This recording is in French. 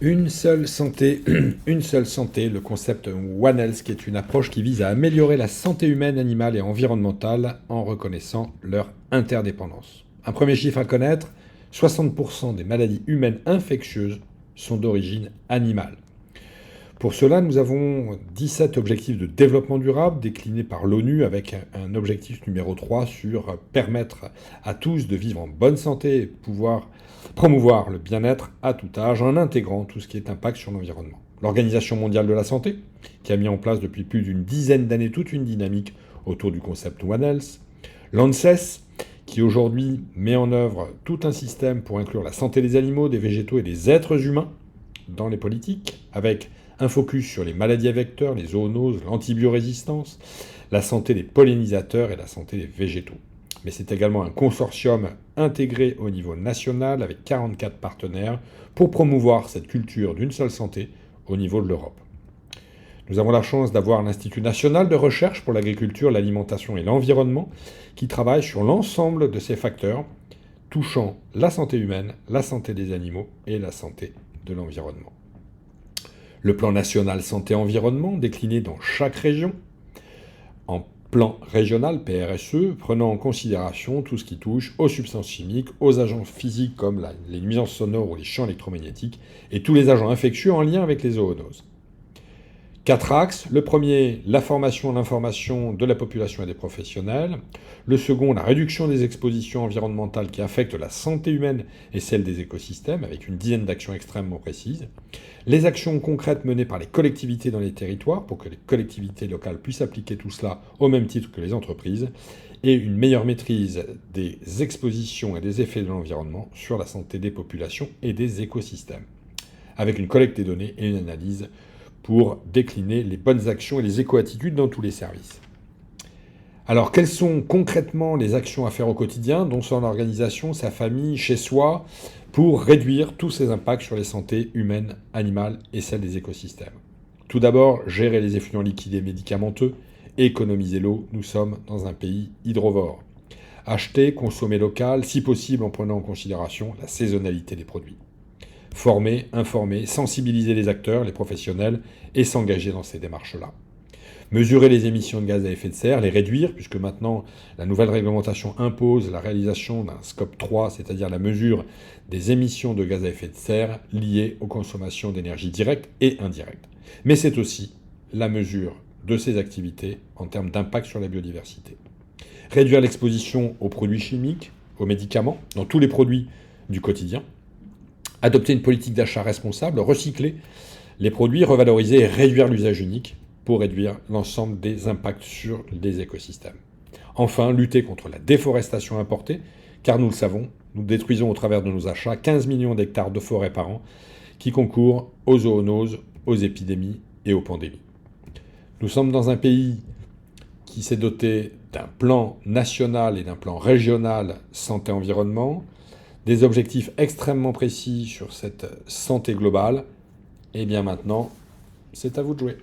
Une seule santé, une seule santé, le concept One Health, qui est une approche qui vise à améliorer la santé humaine, animale et environnementale en reconnaissant leur interdépendance. Un premier chiffre à connaître, 60% des maladies humaines infectieuses sont d'origine animale. Pour cela, nous avons 17 objectifs de développement durable déclinés par l'ONU avec un objectif numéro 3 sur permettre à tous de vivre en bonne santé et pouvoir promouvoir le bien-être à tout âge en intégrant tout ce qui est impact sur l'environnement. L'Organisation mondiale de la santé, qui a mis en place depuis plus d'une dizaine d'années toute une dynamique autour du concept One Health. L'ANSES, qui aujourd'hui met en œuvre tout un système pour inclure la santé des animaux, des végétaux et des êtres humains dans les politiques, avec un focus sur les maladies à vecteurs, les zoonoses, l'antibiorésistance, la santé des pollinisateurs et la santé des végétaux. Mais c'est également un consortium intégré au niveau national avec 44 partenaires pour promouvoir cette culture d'une seule santé au niveau de l'Europe. Nous avons la chance d'avoir l'Institut national de recherche pour l'agriculture, l'alimentation et l'environnement qui travaille sur l'ensemble de ces facteurs touchant la santé humaine, la santé des animaux et la santé de l'environnement. Le plan national santé-environnement décliné dans chaque région, en plan régional PRSE, prenant en considération tout ce qui touche aux substances chimiques, aux agents physiques comme les nuisances sonores ou les champs électromagnétiques, et tous les agents infectieux en lien avec les zoonoses. 4 axes. Le premier, la formation et l'information de la population et des professionnels. Le second, la réduction des expositions environnementales qui affectent la santé humaine et celle des écosystèmes, avec une dizaine d'actions extrêmement précises. Les actions concrètes menées par les collectivités dans les territoires, pour que les collectivités locales puissent appliquer tout cela au même titre que les entreprises. Et une meilleure maîtrise des expositions et des effets de l'environnement sur la santé des populations et des écosystèmes, avec une collecte des données et une analyse pour décliner les bonnes actions et les éco-attitudes dans tous les services. Alors, quelles sont concrètement les actions à faire au quotidien, dans son organisation, sa famille, chez soi, pour réduire tous ces impacts sur les santé humaines, animales et celles des écosystèmes? Tout d'abord, gérer les effluents liquides et médicamenteux, économiser l'eau, nous sommes dans un pays hydrovore. Acheter, consommer local, si possible en prenant en considération la saisonnalité des produits. Former, informer, sensibiliser les acteurs, les professionnels et s'engager dans ces démarches-là. Mesurer les émissions de gaz à effet de serre, les réduire, puisque maintenant la nouvelle réglementation impose la réalisation d'un scope 3, c'est-à-dire la mesure des émissions de gaz à effet de serre liées aux consommations d'énergie directe et indirecte. Mais c'est aussi la mesure de ces activités en termes d'impact sur la biodiversité. Réduire l'exposition aux produits chimiques, aux médicaments, dans tous les produits du quotidien. Adopter une politique d'achat responsable, recycler les produits, revaloriser et réduire l'usage unique pour réduire l'ensemble des impacts sur les écosystèmes. Enfin, lutter contre la déforestation importée, car nous le savons, nous détruisons au travers de nos achats 15 millions d'hectares de forêts par an qui concourent aux zoonoses, aux épidémies et aux pandémies. Nous sommes dans un pays qui s'est doté d'un plan national et d'un plan régional santé-environnement, des objectifs extrêmement précis sur cette santé globale. Et bien maintenant, c'est à vous de jouer.